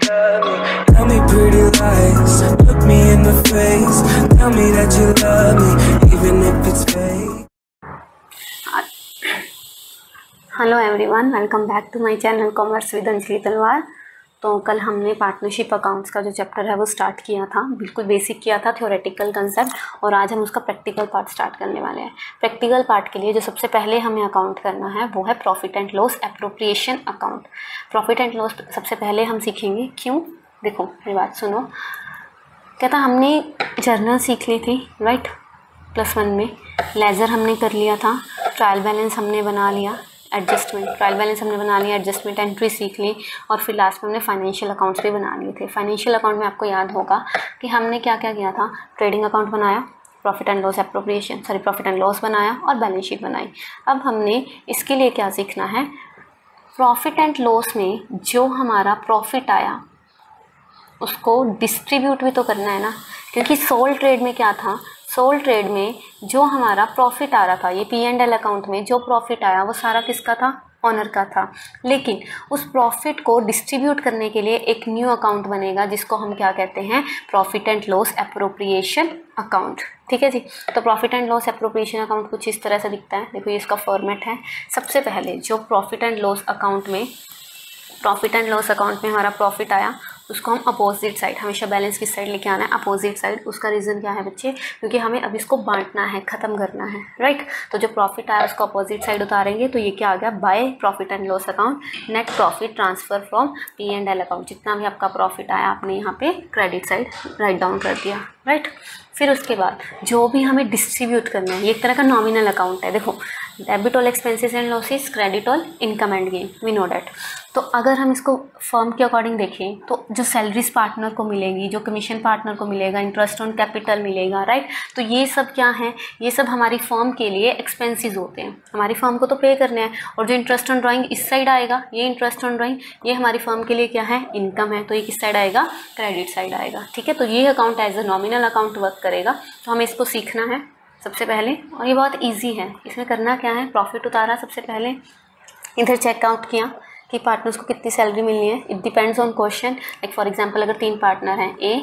love me. Tell me pretty lies, look me in the face. Tell me that you love me, even if it's fake. Hello everyone, welcome back to my channel commerce with Anjali Talwar. तो कल हमने partnership accounts का जो chapter है वो start किया था, बिल्कुल बेसिक किया था, थ्योरेटिकल कंसेप्ट, और आज हम उसका प्रैक्टिकल पार्ट स्टार्ट करने वाले हैं। प्रैक्टिकल पार्ट के लिए जो सबसे पहले हमें अकाउंट करना है वो है profit and loss appropriation account. Profit and loss सबसे पहले हम सीखेंगे। क्यों? देखो मेरी बात सुनो। कहता हमने जर्नल सीख ली थी, राइट, +1 में। लेजर हमने कर लिया था, ट्रायल बैलेंस हमने बना लिया, एडजस्टमेंट ट्रायल बैलेंस हमने बना लिया, एडजस्टमेंट एंट्री सीख ली, और फिर लास्ट में हमने फाइनेंशियल अकाउंट्स भी बना लिए थे। फाइनेंशियल अकाउंट में आपको याद होगा कि हमने क्या क्या किया था। ट्रेडिंग अकाउंट बनाया, profit and loss appropriation profit and loss बनाया, और बैलेंस शीट बनाई। अब हमने इसके लिए क्या सीखना है, प्रॉफिट एंड लॉस में जो हमारा प्रॉफिट आया उसको डिस्ट्रीब्यूट भी तो करना है ना, क्योंकि सोल ट्रेड में क्या था, सोल ट्रेड में जो हमारा प्रॉफिट आ रहा था, ये P&L अकाउंट में जो प्रॉफिट आया वो सारा किसका था, ऑनर का था। लेकिन उस प्रॉफिट को डिस्ट्रीब्यूट करने के लिए एक न्यू अकाउंट बनेगा जिसको हम क्या कहते हैं, profit and loss appropriation account. ठीक है जी। तो profit and loss appropriation account कुछ इस तरह से दिखता है। देखो ये इसका फॉर्मेट है। सबसे पहले जो प्रॉफिट एंड लॉस अकाउंट में हमारा प्रॉफिट आया उसको हम अपोजिट साइड, हमेशा बैलेंस किस साइड लेके आना है, अपोजिट साइड। उसका रीज़न क्या है बच्चे, क्योंकि हमें अब इसको बांटना है, ख़त्म करना है, राइट। तो जो प्रॉफिट आया उसको अपोजिट साइड उतारेंगे, तो ये क्या आ गया, by profit and loss account net profit transfer from P&L account. जितना भी आपका प्रॉफिट आया आपने यहाँ पे क्रेडिट साइड राइट डाउन कर दिया, राइट। फिर उसके बाद जो भी हमें डिस्ट्रीब्यूट करना है, ये एक तरह का नॉमिनल अकाउंट है। देखो, debit all expenses and losses, credit all income and gain, we know that. तो अगर हम इसको फर्म के अकॉर्डिंग देखें तो जो सैलरीज पार्टनर को मिलेगी, जो कमीशन पार्टनर को मिलेगा, इंटरेस्ट ऑन कैपिटल मिलेगा, राइट। तो ये सब क्या है, ये सब हमारी फर्म के लिए एक्सपेंसेस होते हैं, हमारी फर्म को तो पे करने हैं। और जो इंटरेस्ट ऑन ड्राइंग इस साइड आएगा, ये इंटरेस्ट ऑन ड्राइंग ये हमारी फर्म के लिए क्या है, इनकम है, तो ये किस साइड आएगा, क्रेडिट साइड आएगा। ठीक है। तो ये account as a nominal account work करेगा। तो हमें इसको सीखना है सबसे पहले, और ये बहुत ईजी है। इसमें करना क्या है, प्रॉफिट उतारा सबसे पहले, इधर चेकआउट किया कि पार्टनर्स को कितनी सैलरी मिलनी है। It depends on question. Like for example अगर 3 पार्टनर हैं A,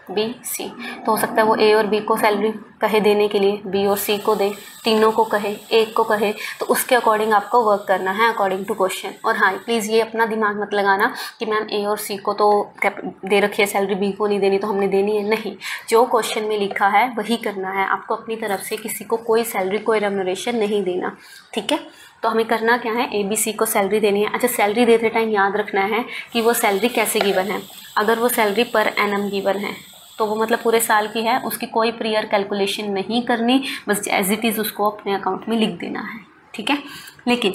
B, C, तो हो सकता है वो A और B को सैलरी कहे देने के लिए, B और C को दे, तीनों को कहे, एक को कहे। तो उसके अकॉर्डिंग आपको वर्क करना है अकॉर्डिंग टू क्वेश्चन। और हाँ, प्लीज़ ये अपना दिमाग मत लगाना कि मैम A और C को तो दे रखी है सैलरी, B को नहीं देनी तो हमने देनी है। नहीं, जो क्वेश्चन में लिखा है वही करना है आपको। अपनी तरफ से किसी को कोई सैलरी, कोई रेम्यूनरेशन नहीं देना। ठीक है। तो हमें करना क्या है, ABC को सैलरी देनी है। अच्छा, सैलरी देते टाइम याद रखना है कि वो सैलरी कैसे गिवन है। अगर वो सैलरी पर एनम गिवन है तो वो मतलब पूरे साल की है, उसकी कोई प्रियर कैलकुलेशन नहीं करनी, बस एज इट इज़ उसको अपने अकाउंट में लिख देना है। ठीक है। लेकिन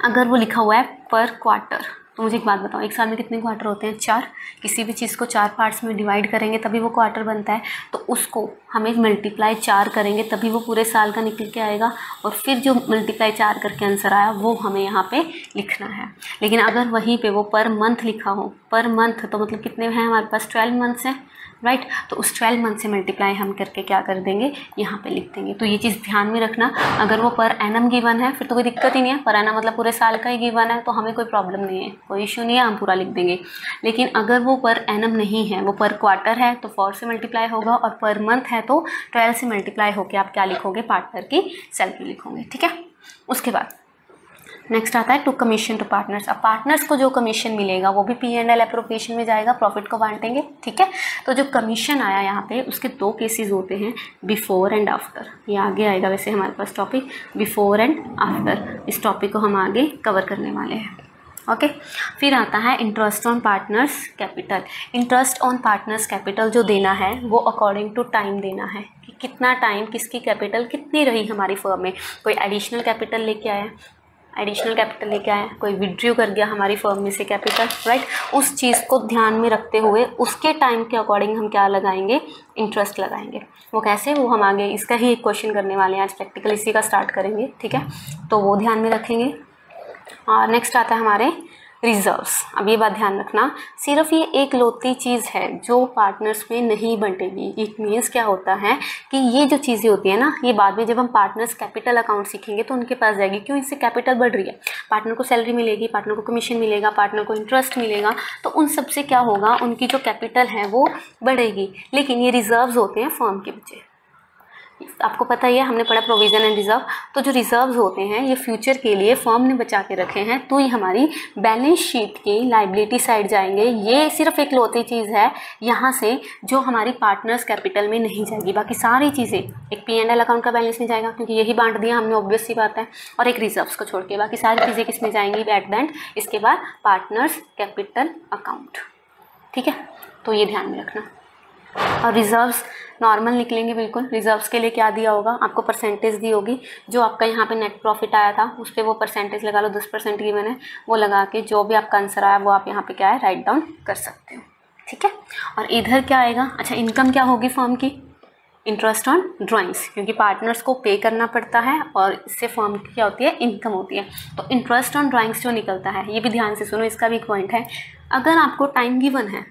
अगर वो लिखा हुआ है पर क्वार्टर, तो मुझे एक बात बताओ, एक साल में कितने क्वार्टर होते हैं, 4। किसी भी चीज़ को 4 पार्ट्स में डिवाइड करेंगे तभी वो क्वार्टर बनता है। तो उसको हमें मल्टीप्लाई 4 करेंगे तभी वो पूरे साल का निकल के आएगा, और फिर जो मल्टीप्लाई 4 करके आंसर आया वो हमें यहाँ पे लिखना है। लेकिन अगर वहीं पे वो पर मंथ लिखा हो, पर मंथ तो मतलब कितने हैं हमारे पास, 12 मंथ्स हैं, राइट। तो उस 12 मंथ से मल्टीप्लाई हम करके क्या कर देंगे, यहाँ पे लिख देंगे। तो ये चीज़ ध्यान में रखना। अगर वो पर एनम गिवन है फिर तो कोई दिक्कत ही नहीं है, पर एनम मतलब पूरे साल का ही गिवन है, तो हमें कोई प्रॉब्लम नहीं है, कोई इशू नहीं है, हम पूरा लिख देंगे। लेकिन अगर वो पर एनम नहीं है, वो पर क्वार्टर है, तो 4 से मल्टीप्लाई होगा, और पर मंथ है तो 12 से मल्टीप्लाई होकर आप क्या लिखोगे, पार्टनर की सैलरी लिखोगे। ठीक है। उसके बाद नेक्स्ट आता है टू कमीशन टू पार्टनर्स। अब पार्टनर्स को जो कमीशन मिलेगा वो भी P&L एप्रोप्रिएशन में जाएगा, प्रॉफिट को बांटेंगे। ठीक है। तो जो कमीशन आया यहाँ पे उसके 2 केसेस होते हैं, बिफोर एंड आफ्टर। ये आगे आएगा वैसे हमारे पास टॉपिक, बिफोर एंड आफ्टर। इस टॉपिक को हम आगे कवर करने वाले हैं। ओके। फिर आता है interest on partners capital. Interest on partners capital जो देना है वो अकॉर्डिंग टू टाइम देना है, कि कितना टाइम किसकी कैपिटल कितनी रही हमारी फर्म में। कोई एडिशनल कैपिटल लेके आया, कोई विड्रॉ कर गया हमारी फर्म में से कैपिटल, राइट। उस चीज़ को ध्यान में रखते हुए उसके टाइम के अकॉर्डिंग हम क्या लगाएंगे, इंटरेस्ट लगाएंगे। वो कैसे, वो हम आगे इसका ही एक क्वेश्चन करने वाले हैं आज, प्रैक्टिकल इसी का स्टार्ट करेंगे। ठीक है। तो वो ध्यान में रखेंगे। और नेक्स्ट आता है हमारे रिजर्व्स। अब ये बात ध्यान रखना, सिर्फ ये एक लौती चीज़ है जो पार्टनर्स में नहीं बंटेगी। इट मीन्स क्या होता है कि ये जो चीज़ें होती है ना, ये बाद में जब हम पार्टनर्स कैपिटल अकाउंट सीखेंगे तो उनके पास जाएगी। क्यों? इससे कैपिटल बढ़ रही है, पार्टनर को सैलरी मिलेगी, पार्टनर को कमीशन मिलेगा, पार्टनर को इंटरेस्ट मिलेगा, तो उन सब से क्या होगा, उनकी जो कैपिटल है वो बढ़ेगी। लेकिन ये रिजर्व्स होते हैं फर्म के पीछे। आपको पता ही है, हमने पढ़ा प्रोविज़न एंड रिजर्व। तो जो रिजर्व्स होते हैं ये फ्यूचर के लिए फर्म ने बचा के रखे हैं, तो ये हमारी बैलेंस शीट की लाइबिलिटी साइड जाएंगे। ये सिर्फ एक लौती चीज़ है यहाँ से जो हमारी पार्टनर्स कैपिटल में नहीं जाएगी। बाकी सारी चीज़ें, एक P&L अकाउंट का बैलेंस नहीं जाएगा क्योंकि यही बांट दिया हमने, ऑब्वियस सी बात है, और एक रिजर्व्स को छोड़ के बाकी सारी चीज़ें किस में जाएंगी एट द एंड, इसके बाद पार्टनर्स कैपिटल अकाउंट। ठीक है, तो ये ध्यान में रखना। और रिजर्व्स नॉर्मल निकलेंगे बिल्कुल। रिजर्व्स के लिए क्या दिया होगा, आपको परसेंटेज दी होगी, जो आपका यहाँ पे नेट प्रॉफिट आया था उस पर वो परसेंटेज लगा लो, 10% गिवन है, वो लगा के जो भी आपका आंसर आया वो आप यहाँ पे क्या है राइट डाउन कर सकते हो। ठीक है, और इधर क्या आएगा, अच्छा इनकम क्या होगी फर्म की, इंटरेस्ट ऑन ड्राइंग्स, क्योंकि पार्टनर्स को पे करना पड़ता है और इससे फर्म की क्या होती है, इनकम होती है। तो इंटरेस्ट ऑन ड्राइंग्स जो निकलता है, ये भी ध्यान से सुनो, इसका भी एक पॉइंट है। अगर आपको टाइम गिवन है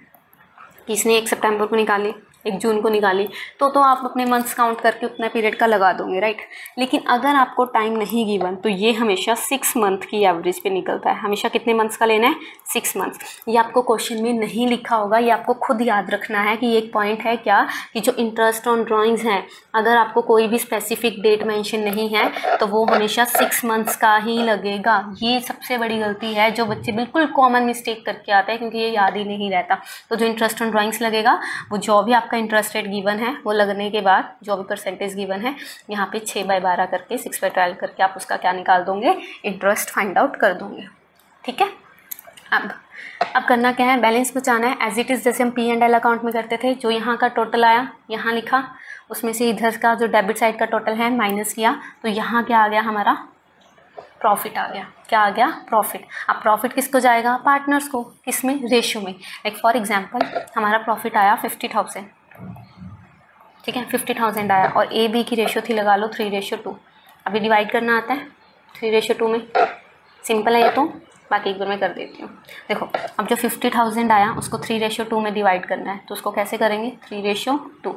कि इसने 1 सितंबर को निकाली, 1 जून को निकाली, तो आप अपने मंथ्स काउंट करके उतना पीरियड का लगा दोगे, राइट। लेकिन अगर आपको टाइम नहीं गिवन तो ये हमेशा 6 मंथ की एवरेज पे निकलता है। हमेशा कितने मंथ्स का लेना है, 6 मंथ्स। ये आपको क्वेश्चन में नहीं लिखा होगा, ये आपको खुद याद रखना है कि एक पॉइंट है क्या, कि जो इंटरेस्ट ऑन ड्राइंग्स हैं, अगर आपको कोई भी स्पेसिफिक डेट मेंशन नहीं है तो वो हमेशा 6 मंथ्स का ही लगेगा। ये सबसे बड़ी गलती है जो बच्चे बिल्कुल कॉमन मिस्टेक करके आते हैं, क्योंकि ये याद ही नहीं रहता। तो जो इंटरेस्ट ऑन ड्राइंग्स लगेगा, वो जो भी आपका इंटरेस्ट रेट गिवन है वो लगने के बाद जो भी परसेंटेज गिवन है, यहाँ पे 6/12 करके 6/12 करके आप उसका क्या निकाल दोगे, इंटरेस्ट फाइंड आउट कर दोगे। ठीक है, अब करना क्या है, बैलेंस बचाना है एज इट इज़, जैसे हम P&L अकाउंट में करते थे। जो यहाँ का टोटल आया यहाँ लिखा, उसमें से इधर का जो डेबिट साइड का टोटल है माइनस किया, तो यहाँ क्या आ गया, हमारा प्रॉफिट आ गया। क्या आ गया, प्रॉफिट। अब प्रॉफिट किसको जाएगा, पार्टनर्स को। किस में, रेशियो में। लाइक फॉर एग्जांपल हमारा प्रॉफिट आया 50,000, ठीक है, 50,000 आया, और ए बी की रेशियो थी, लगा लो 3:2। अभी डिवाइड करना आता है 3:2 में, सिंपल है ये तो, बाकी एक बार मैं कर देती हूँ। देखो, अब जो 50,000 आया उसको 3:2 में डिवाइड करना है, तो उसको कैसे करेंगे, 3:2।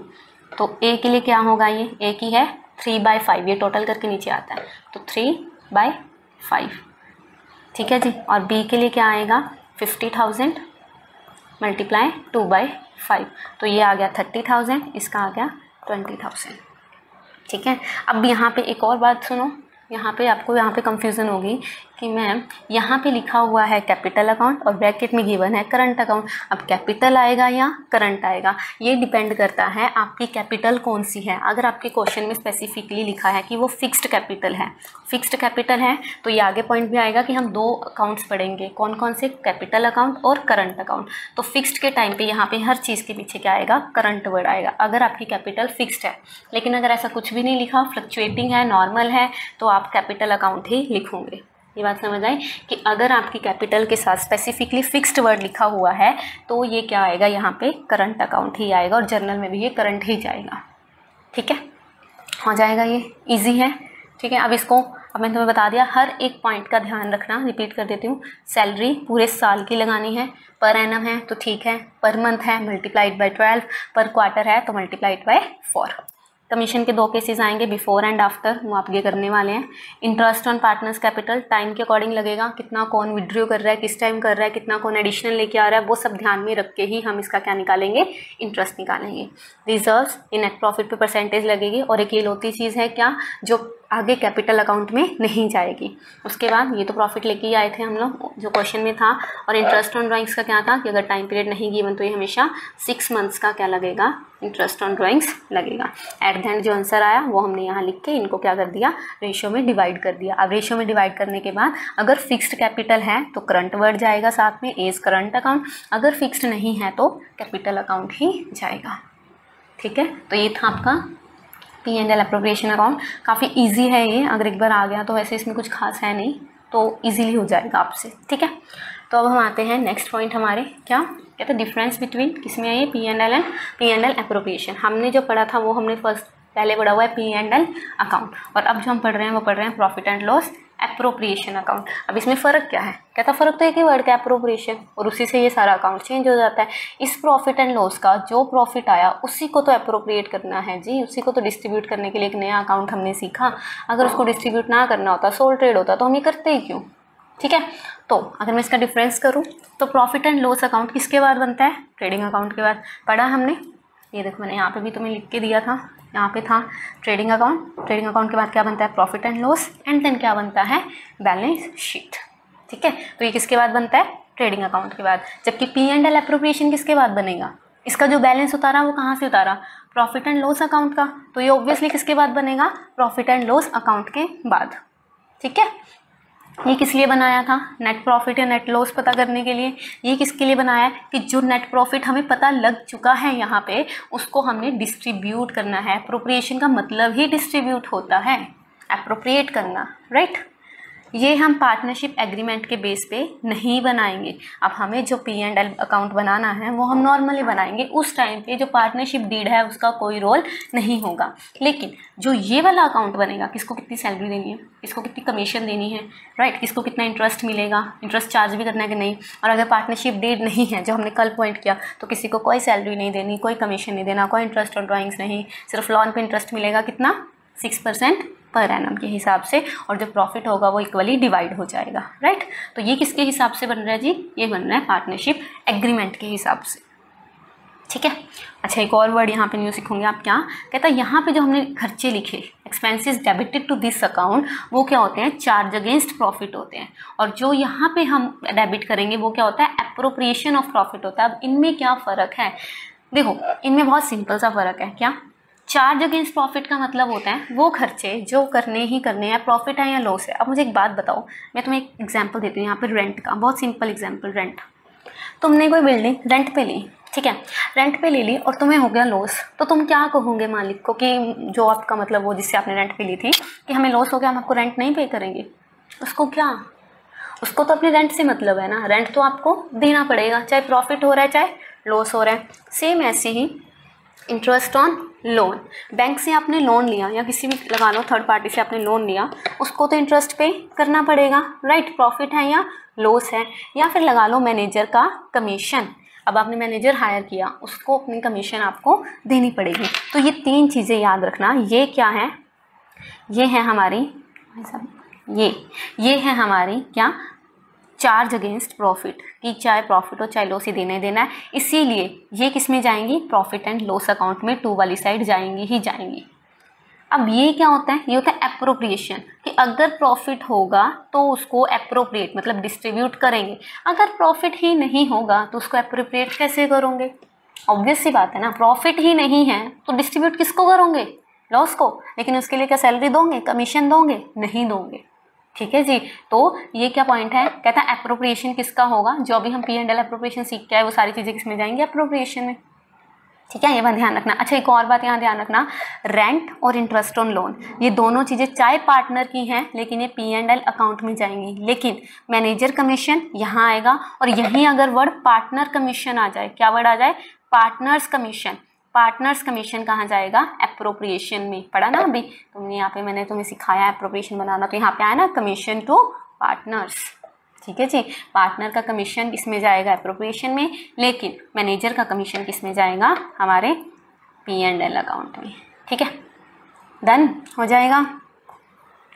तो ए के लिए क्या होगा, ये ए की है 3/5, ये टोटल करके नीचे आता है, तो 3/5। ठीक है जी, और बी के लिए क्या आएगा, 50,000 मल्टीप्लाई 2/5, तो ये आ गया 30,000, इसका आ गया 20,000। ठीक है, अब यहाँ पे एक और बात सुनो, यहाँ पे आपको यहाँ पे कंफ्यूजन होगी कि मैम यहाँ पे लिखा हुआ है कैपिटल अकाउंट और ब्रैकेट में गिवन है करंट अकाउंट। अब कैपिटल आएगा या करंट आएगा, ये डिपेंड करता है आपकी कैपिटल कौन सी है। अगर आपके क्वेश्चन में स्पेसिफिकली लिखा है कि वो फिक्स्ड कैपिटल है, फिक्स्ड कैपिटल है, तो ये आगे पॉइंट भी आएगा कि हम 2 अकाउंट्स पढ़ेंगे, कौन कौन से, कैपिटल अकाउंट और करंट अकाउंट। तो फिक्स्ड के टाइम पे यहाँ पे हर चीज़ के पीछे क्या आएगा, करंट वर्ड आएगा, अगर आपकी कैपिटल फिक्स्ड है। लेकिन अगर ऐसा कुछ भी नहीं लिखा, फ्लक्चुएटिंग है, नॉर्मल है, तो आप कैपिटल अकाउंट ही लिखोगे। ये बात समझ आई कि अगर आपकी कैपिटल के साथ स्पेसिफिकली फिक्स्ड वर्ड लिखा हुआ है तो ये क्या आएगा, यहाँ पे करंट अकाउंट ही आएगा, और जर्नल में भी ये करंट ही जाएगा। ठीक है, हो जाएगा, ये इजी है। ठीक है, अब मैंने तुम्हें बता दिया, हर एक पॉइंट का ध्यान रखना, रिपीट कर देती हूँ। सैलरी पूरे साल की लगानी है, पर एनम है तो ठीक है, पर मंथ है मल्टीप्लाइड बाई 12, पर क्वार्टर है तो मल्टीप्लाइड बाई 4। कमीशन के 2 केसेस आएंगे, बिफोर एंड आफ्टर, वो आप ये करने वाले हैं। Interest on partners capital time के अकॉर्डिंग लगेगा, कितना कौन विड्रॉ कर रहा है, किस टाइम कर रहा है, कितना कौन एडिशनल लेके आ रहा है, वो सब ध्यान में रख के ही हम इसका क्या निकालेंगे, इंटरेस्ट निकालेंगे। रिजर्व्स, ये नेट प्रॉफिट पे परसेंटेज लगेगी, और एक ये लौती चीज़ है क्या, जो आगे कैपिटल अकाउंट में नहीं जाएगी। उसके बाद ये तो प्रॉफिट लेके ही आए थे हम लोग, जो क्वेश्चन में था। और इंटरेस्ट ऑन ड्राइंग्स का क्या था कि अगर टाइम पीरियड नहीं गिवन तो ये हमेशा 6 मंथ्स का क्या लगेगा, इंटरेस्ट ऑन ड्राइंग्स लगेगा। एट द एंड जो आंसर आया वो हमने यहाँ लिख के इनको क्या कर दिया, रेशियो में डिवाइड कर दिया। अब रेशियो में डिवाइड करने के बाद अगर फिक्स्ड कैपिटल है तो करंट वर्ड जाएगा साथ में, एज करंट अकाउंट, अगर फिक्स्ड नहीं है तो कैपिटल अकाउंट ही जाएगा। ठीक है, तो ये था आपका P&L एप्रोप्रिएशन अकाउंट। काफ़ी इजी है ये, अगर एक बार आ गया तो वैसे इसमें कुछ खास है नहीं, तो इजीली हो जाएगा आपसे। ठीक है, तो अब हम आते हैं नेक्स्ट पॉइंट हमारे, क्या कहते हैं, डिफरेंस बिटवीन, किसमें है ये, P&L एप्रोप्रिएशन। हमने जो पढ़ा था वो हमने पहले पढ़ा हुआ है P&L अकाउंट, और अब जो हम पढ़ रहे हैं वो पढ़ रहे हैं profit and loss appropriation account. अब इसमें फ़र्क क्या है, कहता फ़र्क तो एक ही वर्ड का एप्रोप्रिएशन, और उसी से ये सारा अकाउंट चेंज हो जाता है। इस प्रॉफिट एंड लॉस का जो प्रॉफिट आया उसी को तो एप्रोप्रिएट करना है जी, उसी को तो डिस्ट्रीब्यूट करने के लिए एक नया अकाउंट हमने सीखा। अगर उसको डिस्ट्रीब्यूट ना करना होता, सोल ट्रेड होता, तो हम ये करते ही क्यों। ठीक है, तो अगर मैं इसका डिफरेंस करूँ तो प्रॉफिट एंड लॉस अकाउंट किसके बाद बनता है, ट्रेडिंग अकाउंट के बाद। पढ़ा हमने, ये देखो मैंने यहाँ पे भी तुम्हें लिख के दिया था, यहाँ पे था ट्रेडिंग अकाउंट। ट्रेडिंग अकाउंट के बाद क्या बनता है, profit and loss, and then क्या बनता है, बैलेंस शीट। ठीक है, तो ये किसके बाद बनता है, ट्रेडिंग अकाउंट के बाद। जबकि P&L एप्रोप्रिएशन किसके बाद बनेगा, इसका जो बैलेंस उतारा वो कहाँ से उतारा, प्रॉफिट एंड लॉस अकाउंट का, तो ये ऑब्वियसली किसके बाद बनेगा, प्रॉफिट एंड लॉस अकाउंट के बाद। ठीक है, ये किस लिए बनाया था, नेट प्रॉफिट या नेट लॉस पता करने के लिए। ये किसके लिए बनाया है कि जो नेट प्रॉफिट हमें पता लग चुका है यहाँ पे, उसको हमने डिस्ट्रीब्यूट करना है। एप्रोप्रिएशन का मतलब ही डिस्ट्रीब्यूट होता है, एप्रोप्रिएट करना, राइट। ये हम पार्टनरशिप एग्रीमेंट के बेस पे नहीं बनाएंगे। अब हमें जो P&L अकाउंट बनाना है वो हम नॉर्मली बनाएंगे। उस टाइम पे जो पार्टनरशिप डीड है उसका कोई रोल नहीं होगा। लेकिन जो ये वाला अकाउंट बनेगा, किसको कितनी सैलरी देनी है, किसको कितनी कमीशन देनी है, राइट, किसको कितना इंटरेस्ट मिलेगा, इंटरेस्ट चार्ज भी करना है कि नहीं। और अगर पार्टनरशिप डीड नहीं है, जो हमने कल पॉइंट किया, तो किसी को कोई सैलरी नहीं देनी, कोई कमीशन नहीं देना, कोई इंटरेस्ट और ड्राइंग्स नहीं, सिर्फ लोन पे इंटरेस्ट मिलेगा, कितना, 6% पर एनम के हिसाब से, और जो प्रॉफिट होगा वो इक्वली डिवाइड हो जाएगा, राइट। तो ये किसके हिसाब से बन रहा है जी, ये बन रहा है पार्टनरशिप एग्रीमेंट के हिसाब से। ठीक है, अच्छा एक और वर्ड यहाँ पे न्यू सीखोगे आप, क्या कहता है, यहाँ पे जो हमने खर्चे लिखे, expenses debited to this account, वो क्या होते हैं, चार्ज अगेंस्ट प्रॉफिट होते हैं। और जो यहाँ पे हम डेबिट करेंगे वो क्या होता है, एप्रोप्रिएशन ऑफ प्रॉफिट होता है। अब इनमें क्या फ़र्क है, देखो इनमें बहुत सिंपल सा फ़र्क है। क्या, चार्ज अगेंस्ट प्रॉफिट का मतलब होता है वो खर्चे जो करने ही करने हैं, प्रॉफिट है या लॉस है। अब मुझे एक बात बताओ, मैं तुम्हें एक एग्जांपल देती हूँ यहाँ पे रेंट का, बहुत सिंपल एग्जांपल। रेंट, तुमने कोई बिल्डिंग रेंट पे ली, ठीक है, रेंट पे ले ली और तुम्हें हो गया लॉस, तो तुम क्या कहोगे मालिक को, कि जो आपका मतलब वो जिससे आपने रेंट पे ली थी, कि हमें लॉस हो गया, हम आपको रेंट नहीं पे करेंगे। उसको क्या, उसको तो अपने रेंट से मतलब है ना, रेंट तो आपको देना पड़ेगा, चाहे प्रॉफिट हो रहा है चाहे लॉस हो रहा है। सेम ऐसे ही इंटरेस्ट ऑन लोन, बैंक से आपने लोन लिया या किसी भी लगा लो थर्ड पार्टी से आपने लोन लिया, उसको तो इंटरेस्ट पे करना पड़ेगा, राइट, प्रॉफिट है या लॉस है। या फिर लगा लो मैनेजर का कमीशन, अब आपने मैनेजर हायर किया, उसको अपनी कमीशन आपको देनी पड़ेगी। तो ये तीन चीज़ें याद रखना, ये क्या है, ये है हमारी, ये है हमारी क्या, चार्ज अगेंस्ट प्रॉफिट, कि चाहे प्रॉफिट हो चाहे लॉस ही देना ही देना है। इसीलिए ये किस में जाएंगी, प्रॉफिट एंड लॉस अकाउंट में, टू वाली साइड जाएंगी ही जाएंगी। अब ये क्या होता है, ये होता है एप्रोप्रिएशन, कि अगर प्रॉफिट होगा तो उसको एप्रोप्रिएट मतलब डिस्ट्रीब्यूट करेंगे, अगर प्रॉफिट ही नहीं होगा तो उसको एप्रोप्रिएट कैसे करोगे। ऑब्वियस सी बात है ना, प्रॉफिट ही नहीं है तो डिस्ट्रीब्यूट किसको करोगे, लॉस को। लेकिन उसके लिए क्या सैलरी दोगे, कमीशन दोगे, नहीं दोगे। ठीक है जी, तो ये क्या पॉइंट है, कहता है एप्रोप्रिएशन किसका होगा, जो अभी हम P&L एप्रोप्रिएशन सीख के आए वो सारी चीज़ें किसमें जाएंगी, एप्रोप्रिएशन में। ठीक है, ये बात ध्यान रखना। अच्छा एक और बात यहाँ ध्यान रखना, रेंट और इंटरेस्ट ऑन लोन, ये दोनों चीज़ें चाहे पार्टनर की हैं लेकिन ये P&L अकाउंट में जाएंगी। लेकिन मैनेजर कमीशन यहाँ आएगा, और यहीं अगर वर्ड पार्टनर कमीशन आ जाए, क्या वर्ड आ जाए, पार्टनर्स कमीशन, पार्टनर्स कमीशन कहाँ जाएगा, एप्रोप्रिएशन में। पढ़ा ना अभी तुमने, यहाँ पे मैंने तुम्हें सिखाया एप्रोप्रिएशन बनाना, तो यहाँ पे आया ना कमीशन टू पार्टनर्स। ठीक है जी, पार्टनर का कमीशन इसमें जाएगा एप्रोप्रिएशन में, लेकिन मैनेजर का कमीशन किस में जाएगा, हमारे P&L अकाउंट में। ठीक है, डन हो जाएगा।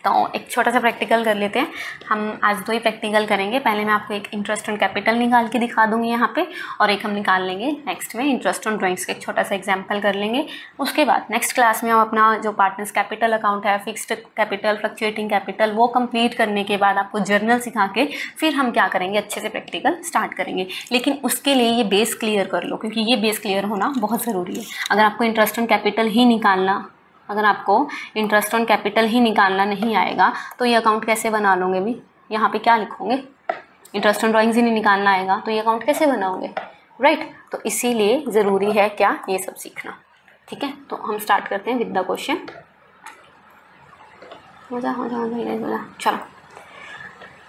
तो एक छोटा सा प्रैक्टिकल कर लेते हैं हम, आज 2 ही प्रैक्टिकल करेंगे। पहले मैं आपको एक इंटरेस्ट ऑन कैपिटल निकाल के दिखा दूंगी यहाँ पे, और एक हम निकाल लेंगे नेक्स्ट में इंटरेस्ट ऑन ड्राइंग्स का एक छोटा सा एग्जांपल कर लेंगे। उसके बाद नेक्स्ट क्लास में हम अपना जो पार्टनर्स कैपिटल अकाउंट है, फिक्स्ड कैपिटल, फ्लक्चुएटिंग कैपिटल, वो कंप्लीट करने के बाद आपको जर्नल सिखा के फिर हम क्या करेंगे, अच्छे से प्रैक्टिकल स्टार्ट करेंगे। लेकिन उसके लिए ये बेस क्लियर कर लो, क्योंकि ये बेस क्लियर होना बहुत ज़रूरी है। अगर आपको इंटरेस्ट ऑन कैपिटल ही निकालना नहीं आएगा तो ये अकाउंट कैसे बना लोगे भी, यहाँ पे क्या लिखोगे, इंटरेस्ट ऑन ड्राइंग्स ही नहीं निकालना आएगा तो ये अकाउंट कैसे बनाओगे, राइट। तो इसीलिए ज़रूरी है क्या, ये सब सीखना। ठीक है, तो हम स्टार्ट करते हैं विद द क्वेश्चन। हो जा चलो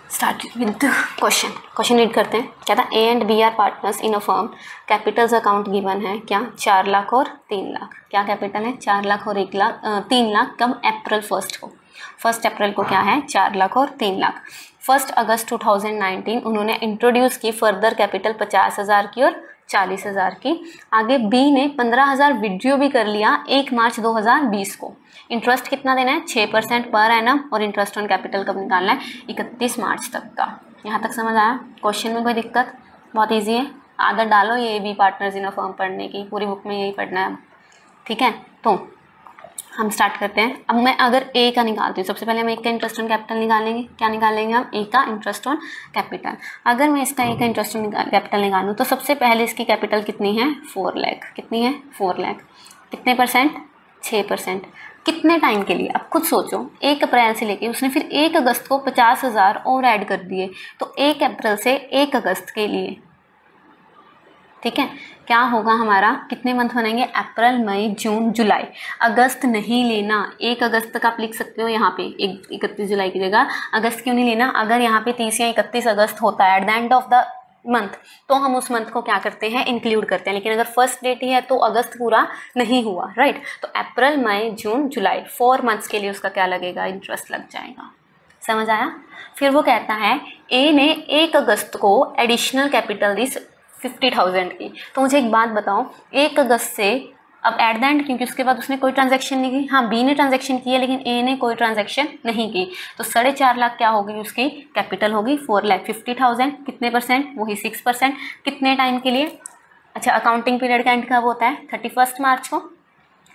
start with question. Question read करते हैं। क्या था, A and B are partners in a firm, capitals account given है क्या, 4 लाख और 3 लाख। क्या कैपिटल है, 4 लाख और 3 लाख। कब, अप्रैल 1 को। 1 अप्रैल को क्या है 4 लाख और 3 लाख। 1 अगस्त 2019 उन्होंने इंट्रोड्यूस की फर्दर कैपिटल 50,000 की और 40,000 की। आगे बी ने 15,000 विड्रॉ भी कर लिया 1 मार्च 2020 को। इंटरेस्ट कितना देना है 6% पर एनम और इंटरेस्ट ऑन कैपिटल कब निकालना है 31 मार्च तक का। यहाँ तक समझ आया? क्वेश्चन में कोई दिक्कत? बहुत ईजी है, आदत डालो ये भी पार्टनर्स इन अ फर्म पढ़ने की, पूरी बुक में यही पढ़ना है। ठीक है, तो हम स्टार्ट करते हैं। अब मैं अगर ए का निकालती हूँ, सबसे पहले हम ए का इंटरेस्ट ऑन कैपिटल निकालेंगे। क्या निकालेंगे हम? ए का इंटरेस्ट ऑन कैपिटल। अगर मैं इसका ए का इंटरेस्ट ऑन कैपिटल निकालूँ तो सबसे पहले इसकी कैपिटल कितनी है 4 लाख। कितनी है 4 लाख। कितने परसेंट 6%। कितने टाइम के लिए? अब खुद सोचो, 1 अप्रैल से लेके उसने फिर 1 अगस्त को 50,000 और ऐड कर दिए, तो 1 अप्रैल से 1 अगस्त के लिए, ठीक है, क्या होगा हमारा? कितने मंथ बनेंगे? अप्रैल, मई, जून, जुलाई। अगस्त नहीं लेना, 1 अगस्त तक आप लिख सकते हो यहाँ पे 31 जुलाई की जगह। अगस्त क्यों नहीं लेना? अगर यहाँ पे 30 या 31 अगस्त होता है at the end of the month, तो हम उस मंथ को क्या करते हैं? इंक्लूड करते हैं। लेकिन अगर फर्स्ट डेट ही है तो अगस्त पूरा नहीं हुआ, राइट? तो अप्रैल, मई, जून, जुलाई 4 मंथ्स के लिए उसका क्या लगेगा? इंटरेस्ट लग जाएगा। समझ आया? फिर वो कहता है ए ने 1 अगस्त को एडिशनल कैपिटल दी 50,000 की। तो मुझे एक बात बताओ, 1 अगस्त से अब एट द एंड, क्योंकि उसके बाद उसने कोई ट्रांजैक्शन नहीं की। हाँ, बी ने ट्रांजैक्शन की है लेकिन ए ने कोई ट्रांजैक्शन नहीं की, तो 4.5 लाख क्या होगी? उसकी कैपिटल होगी 4,50,000। कितने परसेंट? वही 6%। कितने टाइम के लिए? अच्छा, अकाउंटिंग पीरियड का एंड कब होता है? 31 मार्च को,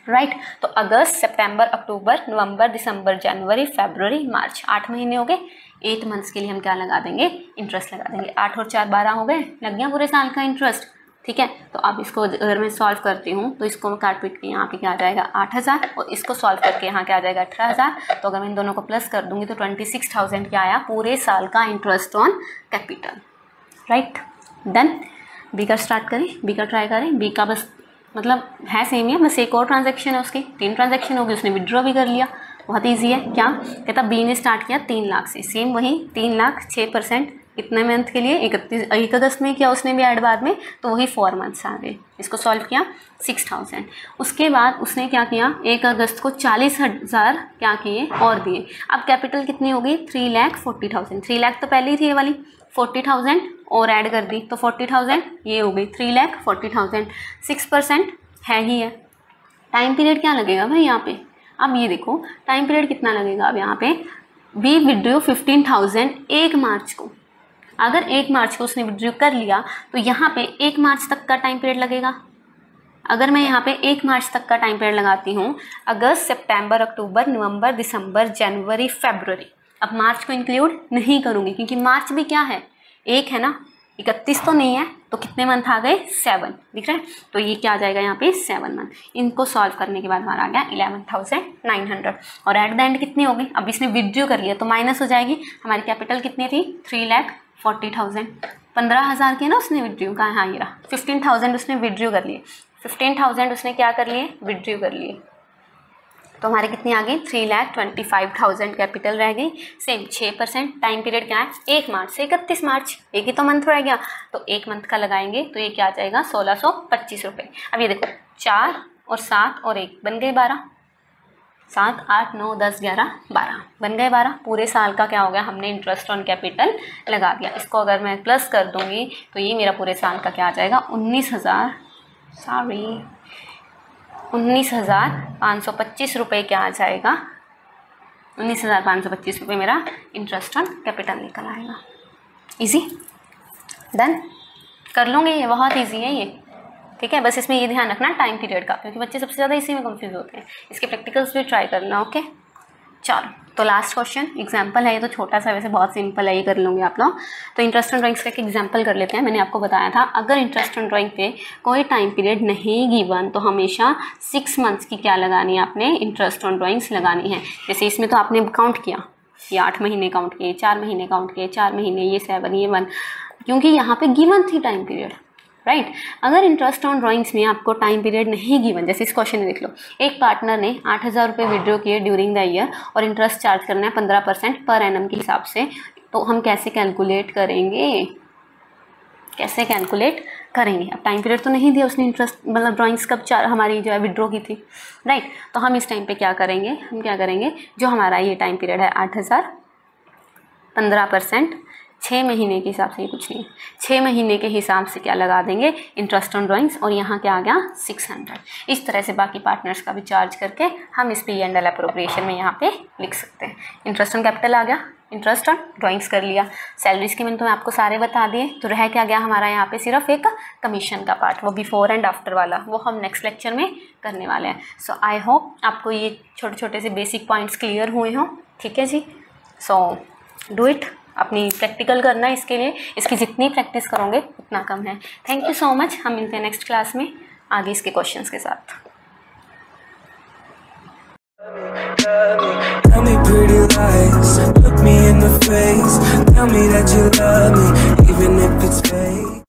राइट? तो अगस्त, सितंबर, अक्टूबर, नवंबर, दिसंबर, जनवरी, फरवरी, मार्च, 8 महीने हो गए। 8 मंथ्स के लिए हम क्या लगा देंगे? इंटरेस्ट लगा देंगे। 8 और 4 12 हो गए, लग गया पूरे साल का इंटरेस्ट। ठीक है, तो अब इसको अगर मैं सॉल्व करती हूँ तो इसको मैं काट पीट के यहाँ पे क्या आ जाएगा 8,000 और इसको सॉल्व करके यहाँ क्या आ जाएगा 18,000। तो अगर मैं इन दोनों को प्लस कर दूंगी तो 26,000 क्या आया? पूरे साल का interest on capital, right? Then B का स्टार्ट करें, बी का ट्राई करें। बी का बस मतलब है सेम ही है, बस एक और ट्रांजैक्शन है उसकी, 3 ट्रांजैक्शन होगी, उसने विड्रॉ भी कर लिया। बहुत ईजी है। क्या कहता? बी ने स्टार्ट किया 3 लाख से, सेम वही 3 लाख 6%। कितने मंथ के लिए? 1 अगस्त में किया उसने भी ऐड बाद में, तो वही 4 मंथ्स आ गए। इसको सॉल्व किया 6,000। उसके बाद उसने क्या किया? 1 अगस्त को 40,000 क्या किए और दिए। अब कैपिटल कितनी हो गई? 3,40,000। 3 लाख तो पहले ही थी ये वाली, 40,000 और ऐड कर दी तो 40,000 ये हो गई 3,40,000। 6% है ही है। टाइम पीरियड क्या लगेगा भाई यहाँ पे? अब ये देखो टाइम पीरियड कितना लगेगा। अब यहाँ पे बी विड्रॉ 15,000 1 मार्च को। अगर 1 मार्च को उसने विड्रॉ कर लिया तो यहाँ पे 1 मार्च तक का टाइम पीरियड लगेगा। अगर मैं यहाँ पे 1 मार्च तक का टाइम पीरियड लगाती हूँ, अगस्त, सितंबर, अक्टूबर, नवंबर, दिसंबर, जनवरी, फरवरी। अब मार्च को इंक्लूड नहीं करूँगी क्योंकि मार्च भी क्या है? 1 है ना, 31 तो नहीं है। तो कितने मंथ आ गए? 7। दिख रहा है? तो ये क्या आ जाएगा यहाँ पे 7 मंथ। इनको सॉल्व करने के बाद हमारा आ गया 11,900 और एट द एंड कितनी हो गई? अब इसने विड्रॉ कर लिया तो माइनस हो जाएगी। हमारी कैपिटल कितनी थी? 3,40,000। 15,000 की है ना उसने विड्रॉ का। हाँ, ये रहा 15,000 उसने विड्रॉ कर लिए। 15,000 उसने क्या कर लिए? विड्रॉ कर लिए। तो हमारे कितनी आ गई? 3,25,000 कैपिटल रह गई। सेम 6%। टाइम पीरियड क्या है? 1 मार्च से 31 मार्च, एक ही तो मंथ रह गया। तो 1 मंथ का लगाएंगे तो ये क्या आ जाएगा? 1,625 रुपये। अब ये देखो 4 और 7 और 1 बन गए 12। 7, 8, 9, 10, 11, 12 बन गए 12। पूरे साल का क्या हो गया? हमने इंटरेस्ट ऑन कैपिटल लगा दिया। इसको अगर मैं प्लस कर दूंगी तो ये मेरा पूरे साल का क्या आ जाएगा? 19,525 रुपये क्या आ जाएगा? 19,525 रुपये मेरा इंटरेस्ट ऑन कैपिटल निकल आएगा। Easy, done. कर लूँगी, ये बहुत इजी है ये। ठीक है, बस इसमें ये ध्यान रखना टाइम पीरियड का, क्योंकि बच्चे सबसे ज़्यादा इसी में कंफ्यूज होते हैं। इसके प्रैक्टिकल्स भी ट्राई करना। ओके, चलो तो लास्ट क्वेश्चन एग्जाम्पल है। ये तो छोटा सा, वैसे बहुत सिंपल है, ये कर लूँगी आप लोग। तो इंटरेस्ट ऑन ड्राइंग्स का एक एग्जाम्पल कर लेते हैं। मैंने आपको बताया था अगर इंटरेस्ट ऑन ड्राइंग पे कोई टाइम पीरियड नहीं गिवन तो हमेशा 6 मंथ्स की क्या लगानी है? आपने इंटरेस्ट ऑन ड्राइंग्स लगानी है। जैसे इसमें तो आपने काउंट किया, ये 8 महीने काउंट किए, 4 महीने काउंट किए, 4 महीने, ये 7, ये 1, क्योंकि यहाँ पे गिवन थी टाइम पीरियड, राइट? अगर इंटरेस्ट ऑन ड्राइंग्स में आपको टाइम पीरियड नहीं गिवन, जैसे इस क्वेश्चन में देख लो, एक पार्टनर ने 8,000 रुपये विड्रॉ किए ड्यूरिंग द ईयर और इंटरेस्ट चार्ज करना है 15% पर एनम के हिसाब से, तो हम कैसे कैलकुलेट करेंगे? कैसे कैलकुलेट करेंगे। अब टाइम पीरियड तो नहीं दिया उसने इंटरेस्ट, मतलब ड्राइंग्स कब हमारी जो है विड्रॉ की थी, राइट। तो हम इस टाइम पे क्या करेंगे, हम क्या करेंगे, जो हमारा ये टाइम पीरियड है 8,000, 15%, 6 महीने के हिसाब से, ये कुछ नहीं, 6 महीने के हिसाब से क्या लगा देंगे, इंटरेस्ट ऑन ड्राइंग्स, और यहाँ क्या आ गया 600। इस तरह से बाकी पार्टनर्स का भी चार्ज करके हम इस P&L अप्रोप्रिएशन में यहाँ पे लिख सकते हैं। इंटरेस्ट ऑन कैपिटल आ गया, इंटरेस्ट ऑन ड्राइंग्स कर लिया, सैलरीज के मैंने तो आपको सारे बता दिए। तो रह क्या गया हमारा यहाँ पे सिर्फ एक कमीशन का पार्ट, वो बिफोर एंड आफ्टर वाला, वो हम नेक्स्ट लेक्चर में करने वाले हैं। सो आई होप आपको ये छोटे छोटे से बेसिक पॉइंट्स क्लियर हुए हों, ठीक है जी। सो डू इट, अपनी प्रैक्टिकल करना है इसके लिए, इसकी जितनी प्रैक्टिस करोगे उतना कम है। थैंक यू सो मच, हम मिलते हैं नेक्स्ट क्लास में आगे इसके क्वेश्चंस के साथ। Tell me pretty lies, look me in the face, tell me that you love me, even if it's fake.